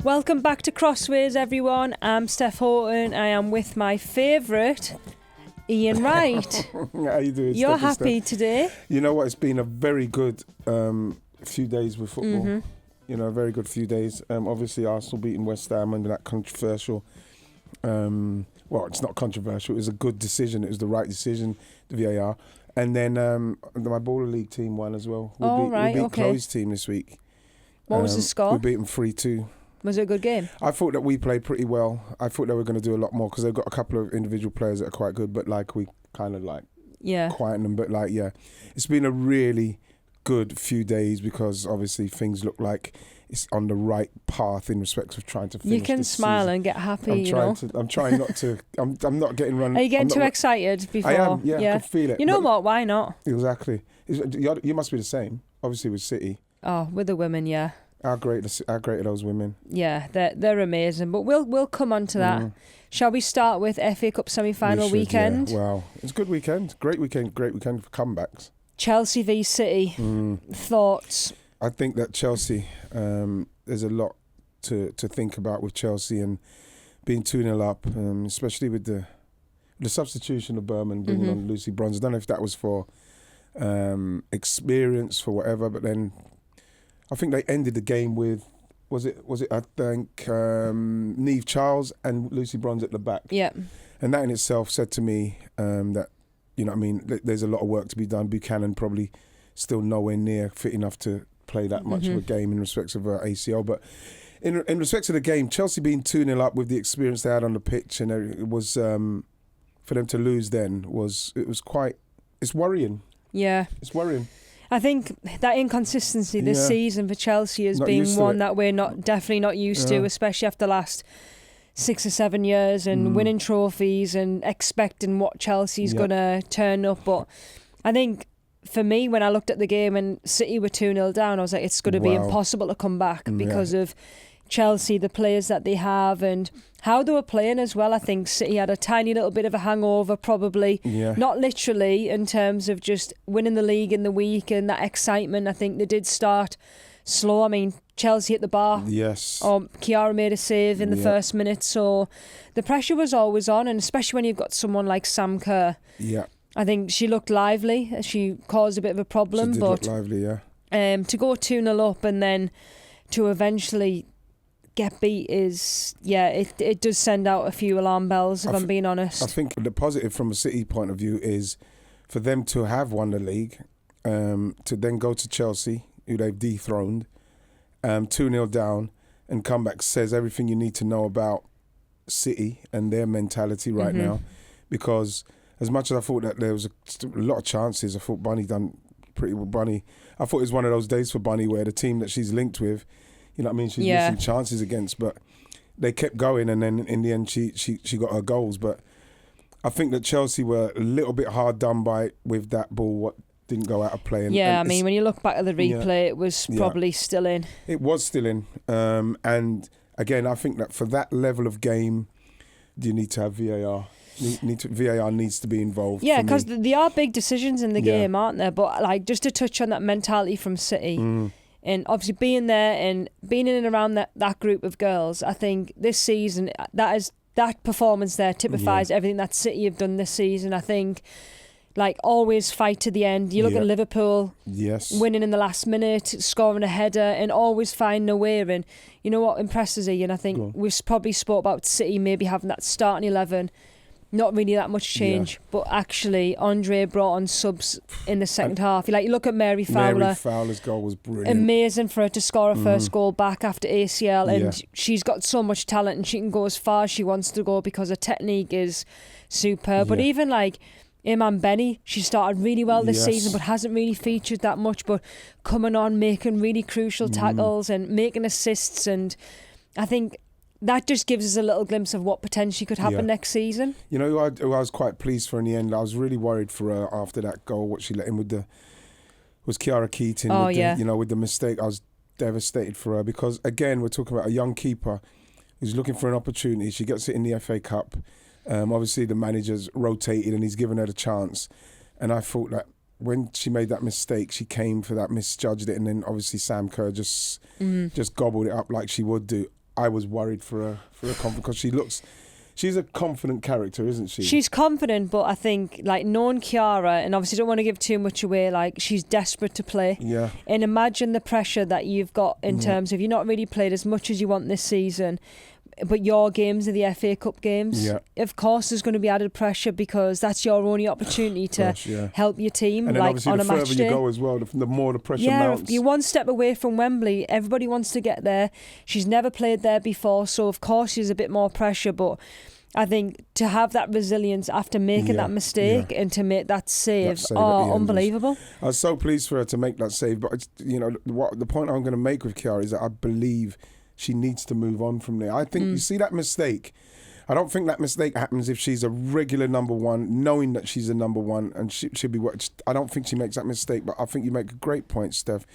Welcome back to Crossways, everyone. I'm Steph Houghton. I am with my favourite, Ian Wright. How you doing? You're Steph, happy today? You know what? It's been a very good few days with football. Mm-hmm. You know, a very good few days. Obviously, Arsenal beating West Ham under that controversial. Well, it's not controversial. It was a good decision. It was the right decision, the VAR. And then my Baller League team won as well. We beat Chloe's team this week. What was the score? We beat them 3-2. Was it a good game? I thought that we played pretty well. I thought they were going to do a lot more because they've got a couple of individual players that are quite good, but like we kind of like quieten them. But like, yeah, it's been a really good few days because obviously things look like it's on the right path in respect of trying to finish. You can this smile season. And get happy. I'm trying not to. I'm not getting run. Are you getting too excited before? I am. Yeah, I can feel it. You know what? Why not? Exactly. You must be the same. Obviously with City. Oh, with the women, yeah. How great are those women? Yeah, they're amazing. But we'll come on to that. Shall we start with FA Cup semi-final weekend? Yeah. Wow, it's a good weekend. Great weekend for comebacks. Chelsea v City. Thoughts? I think that Chelsea, there's a lot to think about with Chelsea and being 2-0 up, especially with the substitution of Berman bringing on Lucy Bronze. I don't know if that was for experience, for whatever, but then I think they ended the game with, was it I think, Neve Charles and Lucy Bronze at the back. Yeah. And that in itself said to me that, you know what I mean, there's a lot of work to be done. Buchanan probably still nowhere near fit enough to play that much of a game in respect of ACL. But in respect to the game, Chelsea being 2-0 up with the experience they had on the pitch, and it was, for them to lose then, it's worrying. Yeah. It's worrying. I think that inconsistency this season for Chelsea has been one that we're definitely not used to, especially after the last 6 or 7 years and winning trophies and expecting what Chelsea's going to turn up. But I think for me, when I looked at the game and City were 2-0 down, I was like, it's going to be impossible to come back because of Chelsea, the players that they have and how they were playing as well. I think City had a tiny little bit of a hangover, probably. Not literally in terms of just winning the league in the week and that excitement. I think they did start slow. I mean, Chelsea hit the bar. Yes. Chiara made a save in the first minute. So the pressure was always on, and especially when you've got someone like Sam Kerr. Yeah. I think she looked lively. She caused a bit of a problem. She did look lively, yeah. To go 2-0 up and then to eventually get beat is, it does send out a few alarm bells, if I'm being honest. I think the positive from a City point of view is for them to have won the league, to then go to Chelsea, who they've dethroned, 2-0 down, and come back says everything you need to know about City and their mentality right now. Because as much as I thought that there was a lot of chances, I thought Bunny done pretty well. Bunny, I thought it was one of those days for Bunny where the team that she's linked with, you know what I mean, she's missing chances against, but they kept going, and then in the end she got her goals. But I think that Chelsea were a little bit hard done by with that ball, what didn't go out of play. I mean, when you look back at the replay, it was probably still in. It was still in. And again, I think that for that level of game, you need to have VAR. VAR needs to be involved. Yeah, because there are big decisions in the game, aren't there? But like, just to touch on that mentality from City, and obviously being there and being in and around that group of girls, I think this season that performance there typifies everything that City have done this season. I think, like, always fight to the end. You look at Liverpool, winning in the last minute, scoring a header, and always finding a way. And you know what impresses Ian? I think we've probably spoke about City maybe having that starting 11. Not really that much change, but actually Andre brought on subs in the second half. You look at Mary Fowler. Mary Fowler's goal was brilliant. Amazing for her to score her first goal back after ACL, and she's got so much talent and she can go as far as she wants to go because her technique is superb. But even like Iman Benny, she started really well this season but hasn't really featured that much, but coming on, making really crucial tackles and making assists, and I think that just gives us a little glimpse of what potentially could happen next season. You know who I was quite pleased for in the end? I was really worried for her after that goal, what she let in was Chiara Keating. With the mistake. I was devastated for her because, again, we're talking about a young keeper who's looking for an opportunity. She gets it in the FA Cup. Obviously, the manager's rotated and he's given her the chance. And I thought that when she made that mistake, she came for that, misjudged it, and then obviously Sam Kerr just gobbled it up like she would do. I was worried for her confidence, because she's a confident character, isn't she? She's confident, but I think, like, knowing Chiara, and obviously don't want to give too much away, like, she's desperate to play. Yeah. And imagine the pressure that you've got in terms of, you're not really played as much as you want this season, but your games are the FA Cup games. Yeah. Of course there's going to be added pressure, because that's your only opportunity to help your team, and then like, obviously on a match day. the further you go as well, the more the pressure mounts. Yeah, you're one step away from Wembley. Everybody wants to get there. She's never played there before, so of course there's a bit more pressure, but I think to have that resilience after making that mistake and to make that save, unbelievable. I was so pleased for her to make that save, but it's, the point I'm going to make with Chiara is that I believe she needs to move on from there. I think you see that mistake. I don't think that mistake happens if she's a regular number one, knowing that she's a number one and she should be. I don't think she makes that mistake, but I think you make a great point, Steph,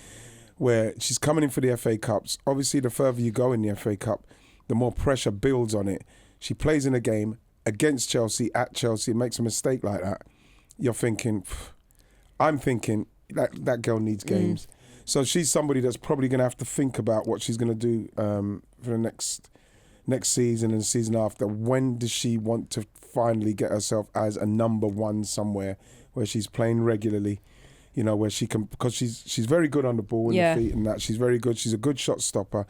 where she's coming in for the FA Cups. Obviously, the further you go in the FA Cup, the more pressure builds on it. She plays in a game against Chelsea, at Chelsea, makes a mistake like that. You're thinking, I'm thinking, that girl needs games. So she's somebody that's probably going to have to think about what she's going to do for the next season and the season after. When does she want to finally get herself as a number one somewhere where she's playing regularly? Where she can, because she's very good on the ball and the feet and that. She's very good. She's a good shot stopper.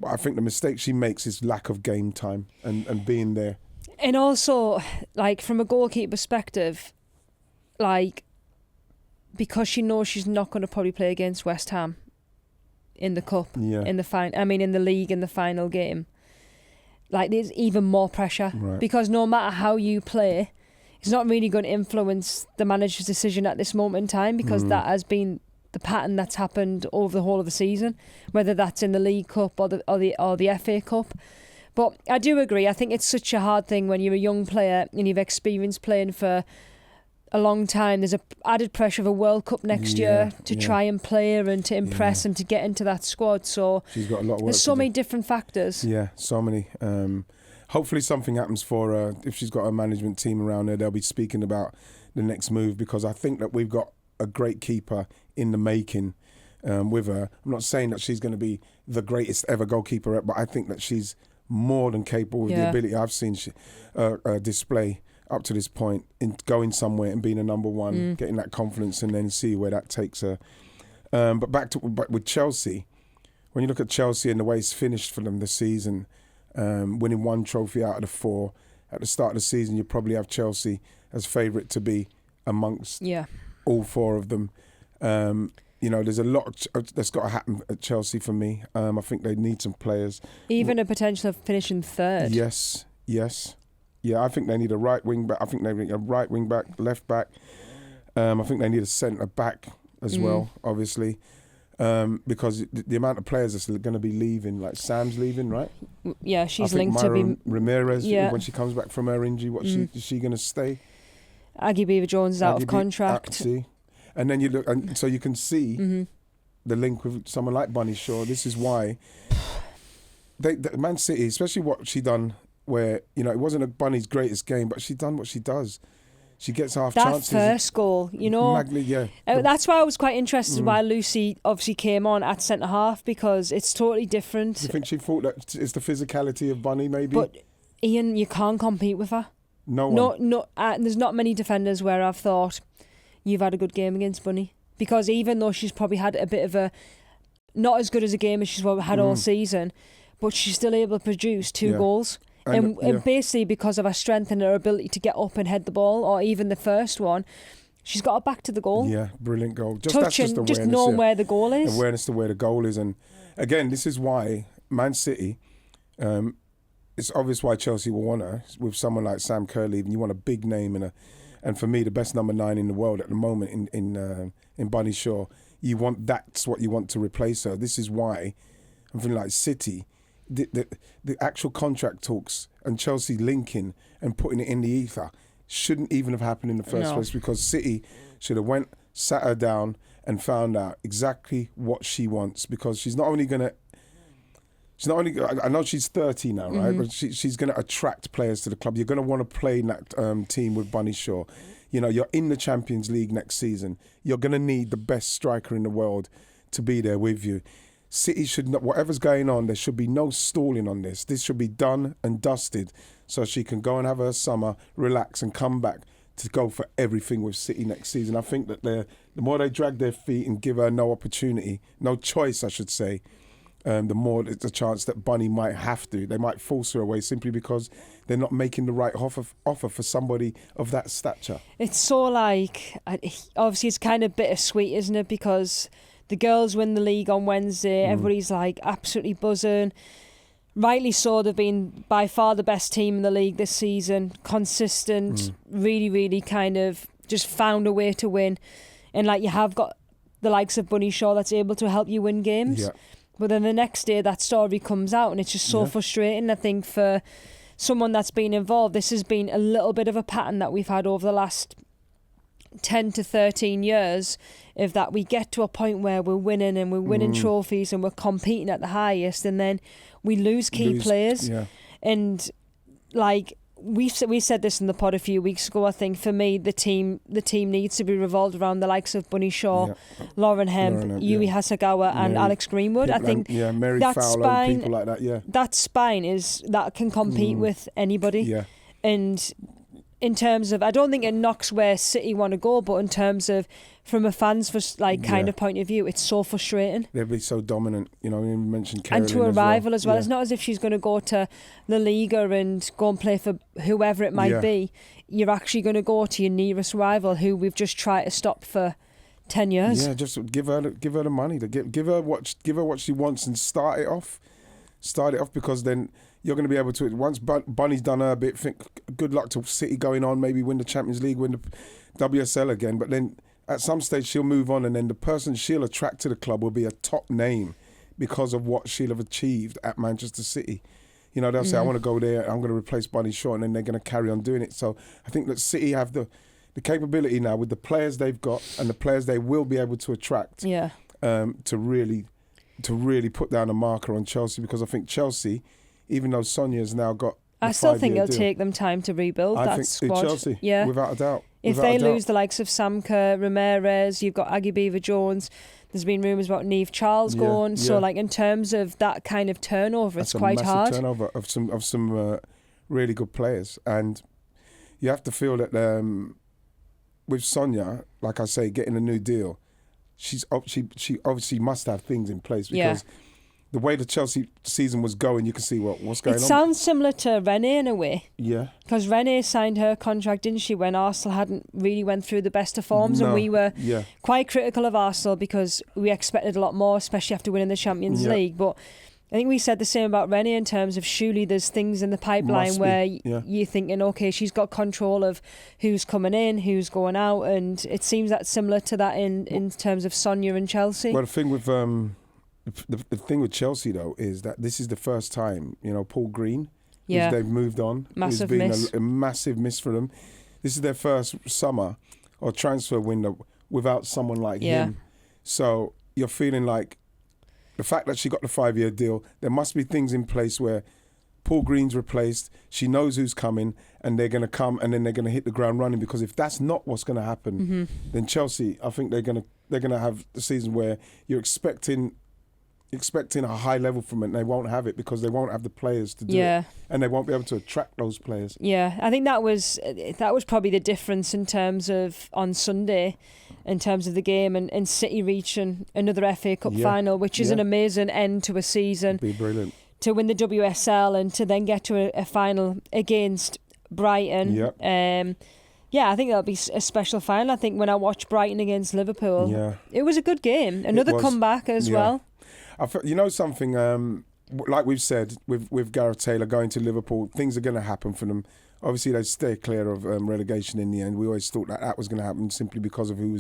But I think the mistake she makes is lack of game time and being there. And also, like, from a goalkeeper perspective, like, because she knows she's not going to probably play against West Ham in the cup, in the league, in the final game, like, there's even more pressure. Right. Because no matter how you play, it's not really going to influence the manager's decision at this moment in time, because that has been the pattern that's happened over the whole of the season, whether that's in the League Cup or the FA Cup. But I do agree. I think it's such a hard thing when you're a young player and you've experienced playing for a long time. There's a added pressure of a World Cup next year to try and play her and to impress and to get into that squad. So she's got a lot of work. There's so many different factors. Yeah, so many. Hopefully something happens for her. If she's got a management team around her, they'll be speaking about the next move, because I think that we've got a great keeper in the making with her. I'm not saying that she's going to be the greatest ever goalkeeper, but I think that she's more than capable with the ability I've seen display up to this point in going somewhere and being a number one, getting that confidence, and then see where that takes her. But with Chelsea, when you look at Chelsea and the way it's finished for them this season, winning one trophy out of the four at the start of the season, you probably have Chelsea as favourite to be amongst all four of them. There's a lot that's got to happen at Chelsea for me. I think they need some players. Even a potential of finishing third. Yes. Yeah, I think they need a right wing back. I think they need a right wing back, left back. I think they need a centre back as well, obviously. Because the amount of players that's going to be leaving, like Sam's leaving, right? Yeah, she's linked to be Ramirez when she comes back from her injury. Is she going to stay? Aggie Beaver-Jones is out of contract. And then you look, and so you can see the link with someone like Bunny Shaw. This is why Man City, especially what she done, where it wasn't Bunny's greatest game, but she done what she does. She gets half chances. That first goal, that's why I was quite interested why Lucy obviously came on at centre half, because it's totally different. Do you think she thought that it's the physicality of Bunny, maybe? But Ian, you can't compete with her. No one. There's not many defenders where I've thought you've had a good game against Bunny, because even though she's probably had a bit of a not as good as a game as she's had all season, but she's still able to produce two goals. And basically because of her strength and her ability to get up and head the ball, or even the first one, she's got her back to the goal. Yeah, brilliant goal. That's just awareness, just knowing where the goal is. Awareness to where the goal is. And again, this is why Man City, it's obvious why Chelsea will want her with someone like Sam Kerr leaving. You want a big name and for me, the best number 9 in the world at the moment in Bunny Shaw. That's what you want to replace her. This is why I'm feeling like City. The actual contract talks and Chelsea linking and putting it in the ether shouldn't even have happened in the first place, because City should have sat her down and found out exactly what she wants, because she's not only I know she's 30 now, right? But she's going to attract players to the club. You're going to want to play in that team with Bunny Shaw. You're in the Champions League next season. You're going to need the best striker in the world to be there with you. City should not, whatever's going on, there should be no stalling on this. This should be done and dusted so she can go and have her summer, relax and come back to go for everything with City next season. I think that the more they drag their feet and give her no opportunity, no choice, I should say, the more it's a chance that Bunny might have to. They might force her away simply because they're not making the right offer for somebody of that stature. It's so like, obviously it's kind of bittersweet, isn't it? Because the girls win the league on Wednesday. Everybody's like absolutely buzzing. Rightly so, they've been by far the best team in the league this season. Consistent, really, really kind of just found a way to win. And like you have got the likes of Bunny Shaw that's able to help you win games. Yeah. But then the next day that story comes out and it's just so frustrating. I think for someone that's been involved, this has been a little bit of a pattern that we've had over the last 10 to 13 years, of that we get to a point where we're winning and we're winning trophies and we're competing at the highest, and then we lose key players. Yeah. And like we said this in the pod a few weeks ago, I think for me the team needs to be revolved around the likes of Bunny Shaw, Lauren Hemp, Yui Hasagawa and Alex Greenwood. I think Mary that Fowler, spine, people like that, that spine that can compete with anybody. Yeah. And in terms of, I don't think it knocks where City want to go, but in terms of from a fans kind of point of view, it's so frustrating. They'll be so dominant, you mentioned Carolyn and to a rival as well. Yeah. It's not as if she's going to go to La Liga and go and play for whoever it might be. You're actually going to go to your nearest rival, who we've just tried to stop for 10 years. Yeah, just give her the money, give her what she wants, and start it off because then you're going to be able to, once Bunny's done her bit, think good luck to City going on, maybe win the Champions League, win the WSL again, but then at some stage she'll move on, and then the person she'll attract to the club will be a top name because of what she'll have achieved at Manchester City. They'll say, I want to go there, I'm going to replace Bunny Shaw, and then they're going to carry on doing it. So I think that City have the capability now with the players they've got and the players they will be able to attract to really put down a marker on Chelsea, because I think Chelsea, even though Sonia's now got I still think it'll take them time to rebuild that squad. Chelsea, without a doubt. If they lose the likes of Samka, Ramirez, you've got Aggie Beaver-Jones, there's been rumours about Niamh Charles going. So like in terms of that kind of turnover, it's quite hard. That's a massive turnover of some really good players. And you have to feel that with Sonia, like I say, getting a new deal, she obviously must have things in place, because the way the Chelsea season was going, you can see what's going on. It sounds similar to Renée in a way. Yeah. Because Renée signed her contract, didn't she, when Arsenal hadn't really went through the best of forms, and we were quite critical of Arsenal because we expected a lot more, especially after winning the Champions League. But I think we said the same about Renée in terms of surely there's things in the pipeline where you're thinking, okay, she's got control of who's coming in, who's going out, and it seems that similar to that in terms of Sonia and Chelsea. Well, the thing with the thing with Chelsea though is that this is the first time, Paul Green, they've moved on. Massive it's been miss. a massive miss for them. This is their first summer or transfer window without someone like him. So you're feeling like the fact that she got the 5-year deal, there must be things in place where Paul Green's replaced, she knows who's coming, and they're going to come and then they're going to hit the ground running, because if that's not what's going to happen, then Chelsea, I think they're going to have the season where you're expecting a high level from it, and they won't have it because they won't have the players to do it, and they won't be able to attract those players. Yeah, I think that was probably the difference in terms of on Sunday, in terms of the game, and City reaching another FA Cup final, which is an amazing end to a season. It'd be brilliant to win the WSL and to then get to a final against Brighton. I think that'll be a special final. I think when I watched Brighton against Liverpool, it was a good game. Another comeback as well. Something, like we've said, with Gareth Taylor going to Liverpool, things are going to happen for them. Obviously, they stay clear of relegation in the end. We always thought that was going to happen simply because of who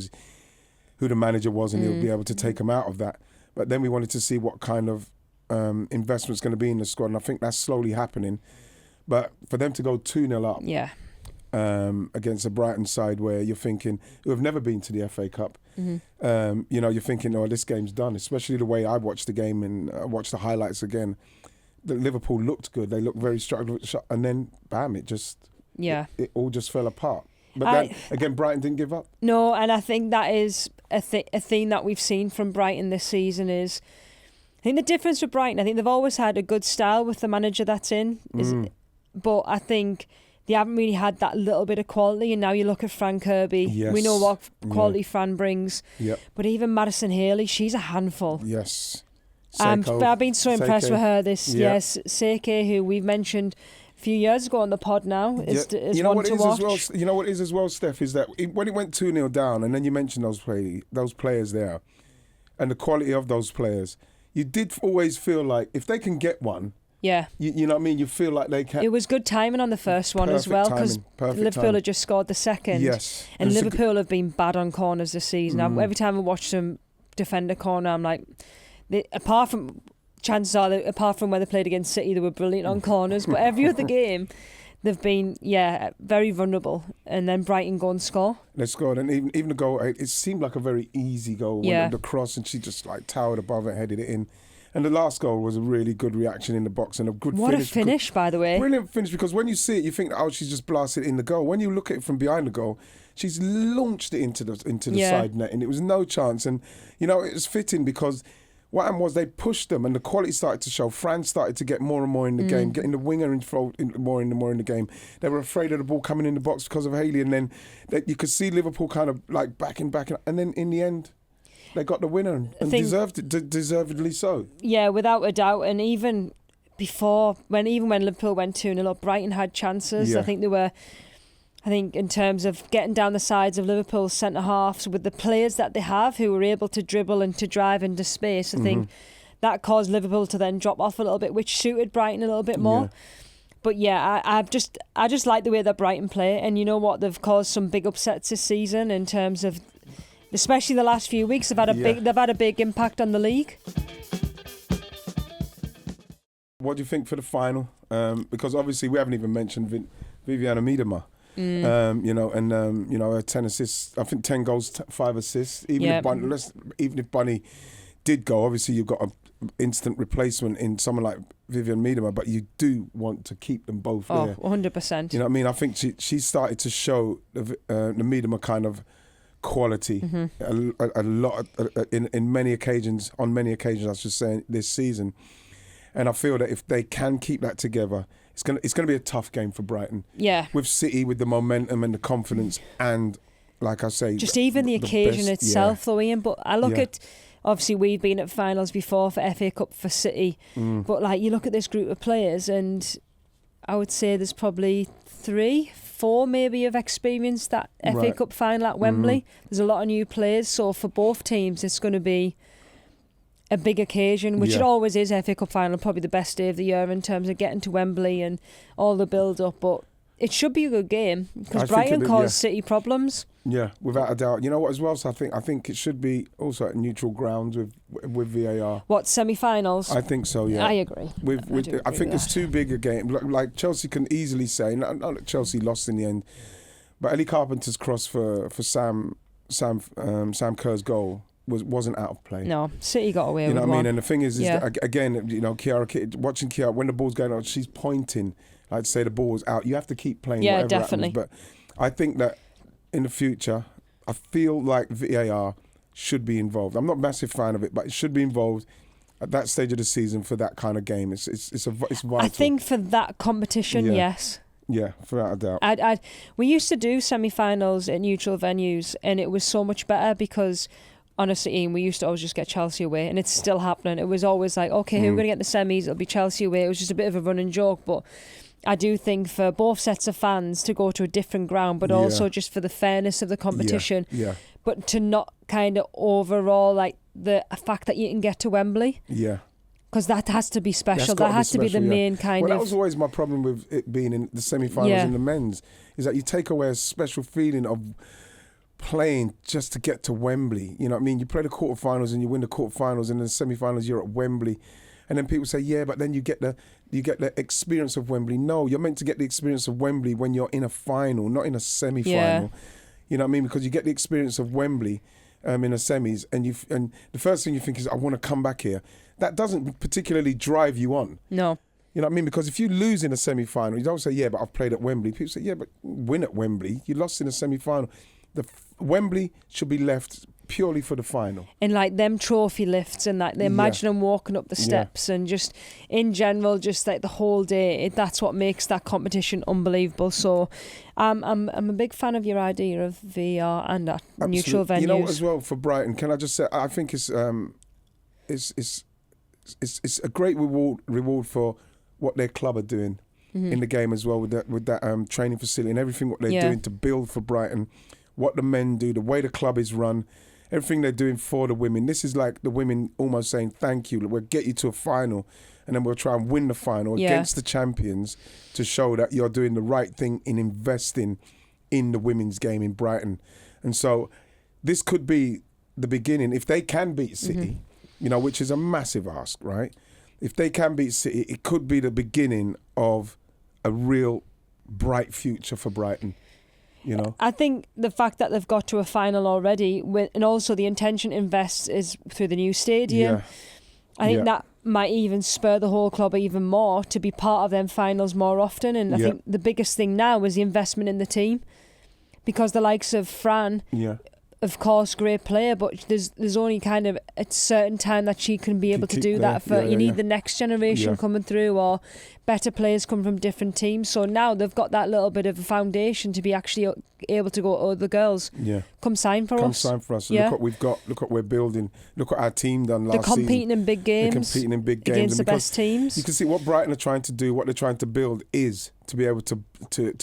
the manager was, and he'll be able to take them out of that. But then we wanted to see what kind of investment's going to be in the squad, and I think that's slowly happening. But for them to go 2-0 up against a Brighton side where you're thinking, who have never been to the FA Cup, you're thinking, this game's done, especially the way I watched the game and watched the highlights again. The Liverpool looked good, they looked very strong, and then bam, it all just fell apart. But then again, Brighton didn't give up. No, and I think that is a theme that we've seen from Brighton this season is, think the difference with Brighton, I think they've always had a good style with the manager that's in, but I think they haven't really had that little bit of quality. And now you look at Fran Kirby. Yes. We know what quality Fran brings. Yep. But even Madison Haley, she's a handful. Yes. But I've been so impressed with her this. Yes, Seike, who we've mentioned a few years ago on the pod now, is one to watch. You know what it is as well, Steph, is that when it went 2-0 down, and then you mentioned those players there, and the quality of those players, you did always feel like if they can get one, yeah, you know what I mean? You feel like they can. It was good timing on the first one as well, because Liverpool had just scored the second. Yes. And Liverpool have been bad on corners this season. Every time I watch them defend a corner, I'm like, apart from when they played against City, they were brilliant on corners. But every other game, they've been, very vulnerable. And then Brighton go and score. They scored, and even the goal, it seemed like a very easy goal. Went the cross, and she just like towered above it, headed it in. And the last goal was a really good reaction in the box and a good finish. What a finish, by the way. Brilliant finish, because when you see it, you think, oh, she's just blasted it in the goal. When you look at it from behind the goal, she's launched it into the side net, and it was no chance. And, it was fitting because what happened was they pushed them and the quality started to show. Fran started to get more and more in the game, getting the winger involved more in the game. They were afraid of the ball coming in the box because of Haley, and then you could see Liverpool kind of like backing, and then in the end, they got the winner and deservedly so. Yeah, without a doubt. And even before, when Liverpool went 2-0 up, Brighton had chances. Yeah. I think in terms of getting down the sides of Liverpool's centre-halves with the players that they have who were able to dribble and to drive into space, I think that caused Liverpool to then drop off a little bit, which suited Brighton a little bit more. Yeah. But yeah, I just like the way that Brighton play. And you know what? They've caused some big upsets this season in terms of, especially the last few weeks, they've had a big impact on the league. What do you think for the final? Because obviously we haven't even mentioned Vivianne Miedema. Her 10 assists, I think 10 goals, 5 assists. Even if Bunny did go, obviously you've got an instant replacement in someone like Vivianne Miedema, but you do want to keep them both there. 100%. You know what I mean? I think she started to show the Miedema kind of quality a lot in many occasions, on many occasions, I should say, this season. And I feel that if they can keep that together, it's gonna be a tough game for Brighton. Yeah. With City, with the momentum and the confidence, and like I say, just even the occasion best, itself, though, Ian. But I look at, obviously we've been at finals before for FA Cup for City, but like you look at this group of players, and I would say there's probably 3-4 maybe of experience that FA Cup final at Wembley. There's a lot of new players, so for both teams, it's going to be a big occasion, which it always is. FA Cup final, probably the best day of the year in terms of getting to Wembley and all the build up. But it should be a good game because Brighton caused City problems. Yeah, without a doubt. You know what as well? So I think it should be also at neutral grounds with VAR. What, semi-finals? I think so. Yeah, I agree. I think it's too big a game. Like Chelsea can easily say, not that Chelsea lost in the end, but Ellie Carpenter's cross for Sam Kerr's goal wasn't out of play. No, City got away with what I one. mean? And the thing is that, again, watching Chiara, when the ball's going out, she's pointing, like to say the ball's out. You have to keep playing. Yeah, definitely. Happens. But I think that in the future, I feel like VAR should be involved. I'm not a massive fan of it, but it should be involved at that stage of the season for that kind of game. It's vital. I think for that competition, yes. Yeah, without a doubt. We used to do semi-finals at neutral venues, and it was so much better because, honestly, Ian, we used to always just get Chelsea away, and it's still happening. It was always like, okay, who are we going to get the semis? It'll be Chelsea away. It was just a bit of a running joke, but I do think for both sets of fans to go to a different ground, but also just for the fairness of the competition, but to not kind of overall like the fact that you can get to Wembley. Yeah. Because that has to be special. That has to be the main kind of... Well, that was always my problem with it being in the semi-finals in the men's, is that you take away a special feeling of playing just to get to Wembley. You know what I mean? You play the quarterfinals and you win the quarterfinals, and in the semi-finals you're at Wembley. And then people say, yeah, but then you get the experience of Wembley. No, you're meant to get the experience of Wembley when you're in a final, not in a semi-final. You know what I mean? Because you get the experience of Wembley in the semis, and the first thing you think is, I want to come back here. That doesn't particularly drive you on. No. You know what I mean? Because if you lose in a semi-final, you don't say, yeah, but I've played at Wembley. People say, yeah, but win at Wembley. You lost in a semi-final. Wembley should be left purely for the final. And like them trophy lifts and like they imagine them walking up the steps and just in general, just like the whole day, that's what makes that competition unbelievable. So I'm a big fan of your idea of VR and at neutral venues. You know what, as well, for Brighton, can I just say, I think it's a great reward for what their club are doing in the game as well, with that training facility and everything what they're doing to build for Brighton, what the men do, the way the club is run, everything they're doing for the women. This is like the women almost saying thank you. We'll get you to a final and then we'll try and win the final against the champions to show that you're doing the right thing in investing in the women's game in Brighton. And so this could be the beginning. If they can beat City, you know, which is a massive ask, right? If they can beat City, it could be the beginning of a real bright future for Brighton. You know, I think the fact that they've got to a final already, and also the intention to invest is through the new stadium. I think that might even spur the whole club even more to be part of them finals more often. And I think the biggest thing now is the investment in the team, because the likes of Fran, of course, great player, but there's only kind of a certain time that she can be able to do that. You need the next generation coming through, or better players come from different teams. So now they've got that little bit of a foundation to be actually able to go, oh, the girls, come sign for us. Come sign for us. Look what we've got. Look what we're building. Look what our team done last season. They're competing in big games. They're competing in big games against the best teams. You can see what Brighton are trying to do. What they're trying to build is to be able to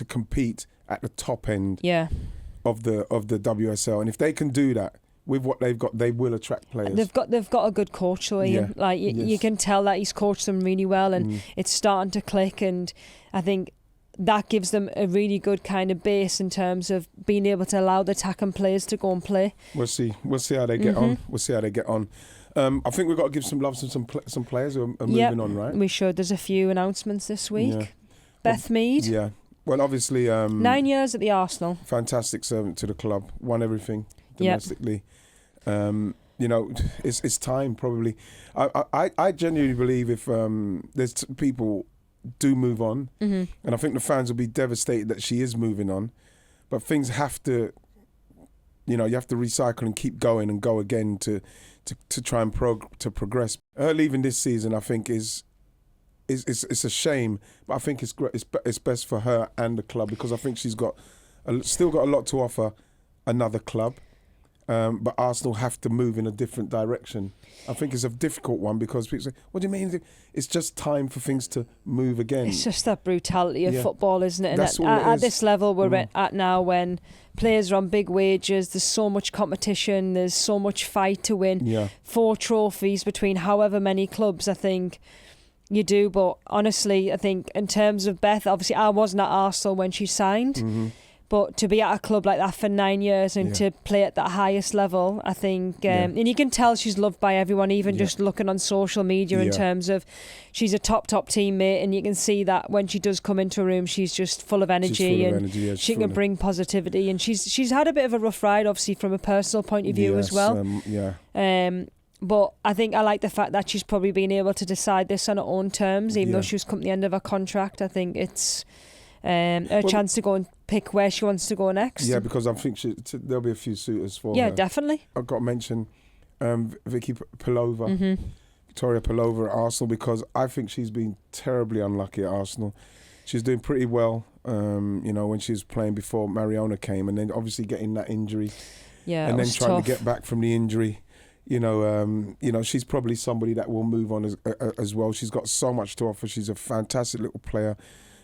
compete at the top end. Of the WSL, and if they can do that with what they've got, they will attract players. They've got a good coach, so Ian. Like you can tell that he's coached them really well, and it's starting to click. And I think that gives them a really good kind of base in terms of being able to allow the attacking players to go and play. We'll see how they get on. We'll see how they get on. I think we've got to give some love to some players who are moving on, right? We should. There's a few announcements this week. Beth Mead. Yeah. Well, obviously... 9 years at the Arsenal. Fantastic servant to the club. Won everything domestically. You know, it's time, probably. I genuinely believe if there's people do move on, and I think the fans will be devastated that she is moving on, but things have to... You know, you have to recycle and keep going and go again to try and progress. Her leaving this season, I think, it's a shame, but I think it's best for her and the club, because I think she's still got a lot to offer another club, but Arsenal have to move in a different direction. I think it's a difficult one, because people say, what do you mean? It's just time for things to move again. It's just that brutality of football, isn't it? And at this level we're at now, when players are on big wages, there's so much competition, there's so much fight to win. 4 trophies between however many clubs, I think you do. But honestly, I think in terms of Beth, obviously I wasn't at Arsenal when she signed, but to be at a club like that for 9 years and to play at that highest level, I think, and you can tell she's loved by everyone, even just looking on social media in terms of she's a top teammate, and you can see that when she does come into a room, she's just full of energy, she can bring positivity, and she's had a bit of a rough ride, obviously, from a personal point of view as well. But I think I like the fact that she's probably been able to decide this on her own terms, even though she was coming to the end of her contract. I think it's her chance to go and pick where she wants to go next. Yeah, because I think there'll be a few suitors for her. Yeah, definitely. I've got to mention Vicky Pelova, Victoria Pelova at Arsenal, because I think she's been terribly unlucky at Arsenal. She's doing pretty well, you know, when she was playing before Mariona came, and then obviously getting that injury, and then trying to get back from the injury. You know, she's probably somebody that will move on as well. She's got so much to offer. She's a fantastic little player.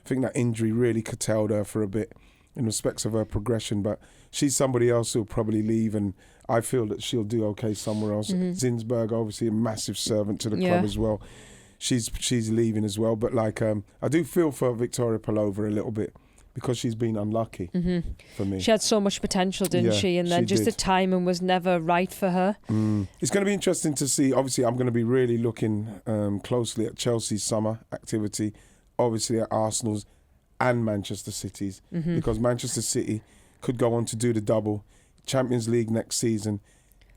I think that injury really curtailed her for a bit in respects of her progression, but she's somebody else who'll probably leave, and I feel that she'll do okay somewhere else. Zinsberg, obviously a massive servant to the club as well. She's leaving as well, but like I do feel for Victoria Pelova a little bit, because she's been unlucky for me. She had so much potential, didn't she? And then just the timing was never right for her. It's going to be interesting to see. Obviously, I'm going to be really looking closely at Chelsea's summer activity, obviously at Arsenal's and Manchester City's, because Manchester City could go on to do the double Champions League next season.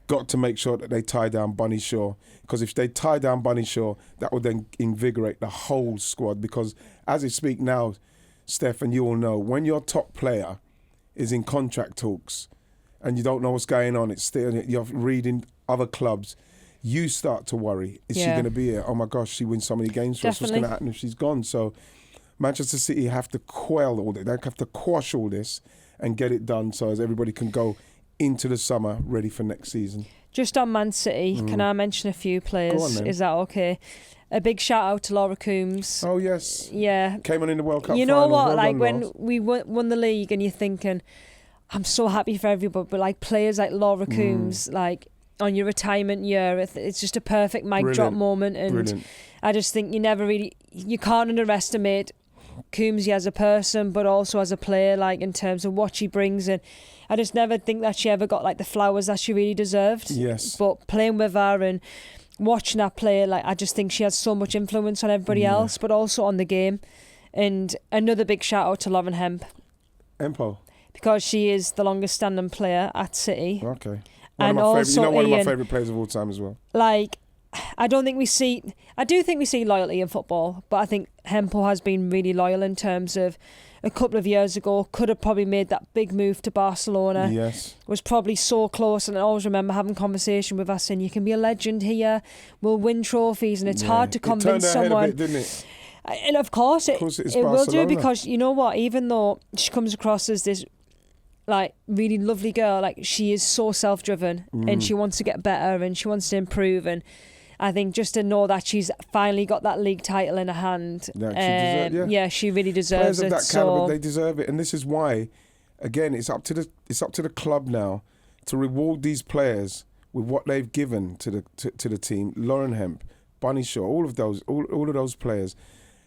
Got to make sure that they tie down Bunny Shaw, because if they tie down Bunny Shaw, that will then invigorate the whole squad, because as I speak now, Steph, and you all know, when your top player is in contract talks and you don't know what's going on, it's still, you're reading other clubs, you start to worry. Is she going to be here? Oh my gosh, she wins so many games for us. What's going to happen if she's gone? So Manchester City have to quell all this. They have to quash all this and get it done so as everybody can go into the summer ready for next season. Just on Man City, can I mention a few players? Go on, then. Is that okay? A big shout out to Laura Coombs. Oh yes. Yeah. Came on in the World Cup. You know what? Well, like when we won the league, and you're thinking, I'm so happy for everybody, but like players like Laura Coombs, like on your retirement year, it's just a perfect mic drop moment, and I just think you can't underestimate Coombsy as a person, but also as a player, like in terms of what she brings, and I just never think that she ever got like the flowers that she really deserved. Yes. But playing with her and watching her play, like I just think she has so much influence on everybody else, but also on the game. And another big shout out to Lauren Hempo, because she is the longest standing player at City. Okay. One of my favourite players of all time as well. Like, I do think we see loyalty in football, but I think Hempo has been really loyal in terms of a couple of years ago, could have probably made that big move to Barcelona. Yes. Was probably so close, and I always remember having a conversation with us saying, you can be a legend here, we'll win trophies, and it's hard to convince someone. It turned her head a bit, didn't it? And of course it will do, because you know what, even though she comes across as this like really lovely girl, like she is so self-driven and she wants to get better and she wants to improve, and I think just to know that she's finally got that league title in her hand, she really deserves it. Players of that caliber, they deserve it, and this is why, again, it's up to the club now to reward these players with what they've given to the team. Lauren Hemp, Bunny Shaw, all of those players,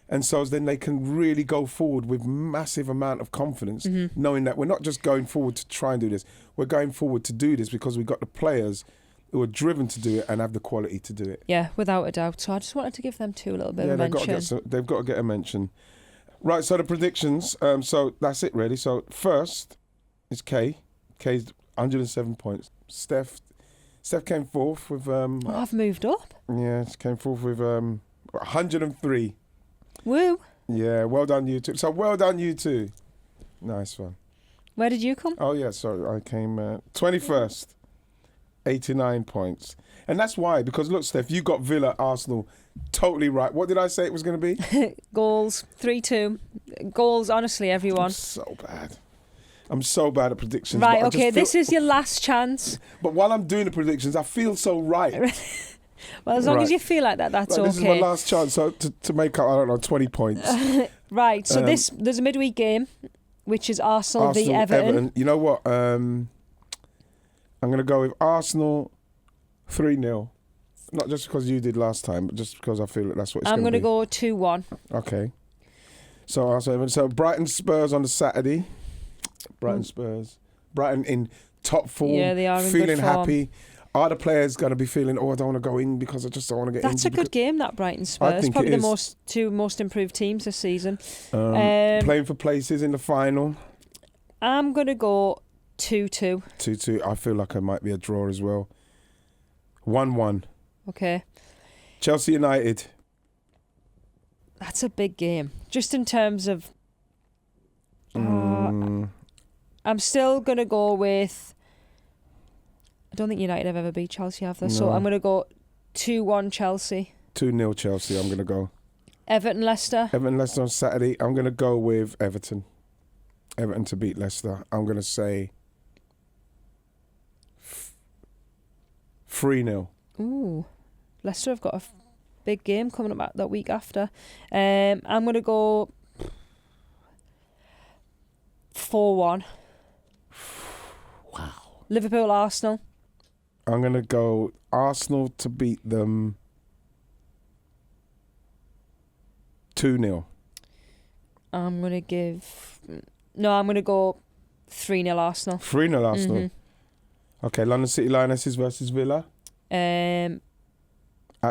and so then they can really go forward with massive amount of confidence, knowing that we're not just going forward to try and do this. We're going forward to do this because we've got the players who are driven to do it and have the quality to do it. Yeah, without a doubt. So I just wanted to give them two a little bit of a mention. They've got to get a mention. Right, so the predictions. So that's it, really. So first is Kay. Kay's 107 points. Steph came fourth with... I've moved up. Yeah, she came fourth with 103. Woo. Yeah, well done you two. So well done you two. Nice one. Where did you come? Oh, yeah, sorry. I came 21st. 89 points. And that's why, because look, Steph, you got Villa, Arsenal totally right. What did I say it was going to be? Goals, 3-2. Goals, honestly, everyone. I'm so bad at predictions. Right, okay, this is your last chance. But while I'm doing the predictions, I feel so right. Well, as long as you feel like that, that's okay. This is my last chance to make up, I don't know, 20 points. Right, so there's a midweek game, which is Arsenal v Everton. You know what? I'm going to go with Arsenal 3-0. Not just because you did last time, but just because I feel that's what it's going to be. I'm going to go 2-1. Okay. So Arsenal. So Brighton Spurs on the Saturday. Brighton Spurs. Brighton in top form. Yeah, they are in feeling good form. Happy. Are the players going to be feeling, I don't want to go in because I just don't want to get in? That's a good game, that Brighton Spurs. I think probably the two most improved teams this season. Playing for places in the final. I'm going to go 2-2. 2-2. I feel like it might be a draw as well. 1-1. Okay. Chelsea United. That's a big game. Just in terms of... I'm still going to go with... I don't think United have ever beat Chelsea, have they? No. So I'm going to go 2-1 Chelsea. 2-0 Chelsea, I'm going to go. Everton Leicester. Everton Leicester on Saturday. I'm going to go with Everton. Everton to beat Leicester. I'm going to say... 3-0. Ooh. Leicester have got a big game coming up that week after. I'm going to go 4-1. Wow. Liverpool, Arsenal. I'm going to go Arsenal to beat them 2-0. I'm going to go 3-0 Arsenal. 3-0 Arsenal. Mm-hmm. Okay, London City Lionesses versus Villa. At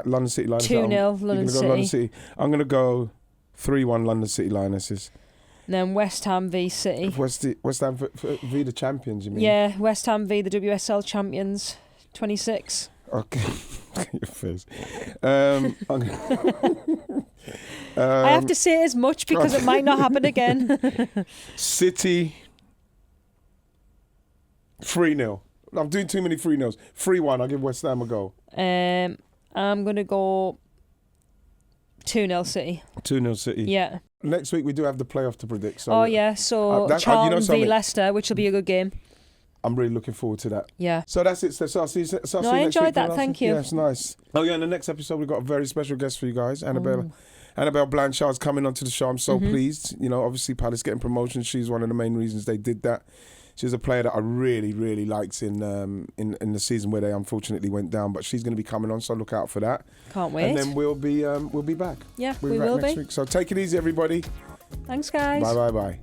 London City Lionesses. 2-0 London City. I'm going to go 3-1 London City Lionesses. And then West Ham v City. West Ham v the champions, you mean? Yeah, West Ham v the WSL champions. 26. Okay. Your face. I have to say as much because it might not happen again. City 3-0. I'm doing too many 3-0s. 3-1. I'll give West Ham a go. I'm going to go 2-0 City. 2-0 City. Yeah. Next week we do have the playoff to predict. So Charlton v Leicester, which will be a good game. I'm really looking forward to that. Yeah. So that's it. So I'll see you next week. I enjoyed that. Thank you. Yeah, it's nice. Oh yeah, in the next episode we've got a very special guest for you guys. Annabelle Blanchard's coming onto the show. I'm so pleased. You know, obviously Palace getting promotion. She's one of the main reasons they did that. She's a player that I really, really liked in the season where they unfortunately went down. But she's going to be coming on, so look out for that. Can't wait. And then we'll be back. Yeah, we will be. So take it easy, everybody. Thanks, guys. Bye.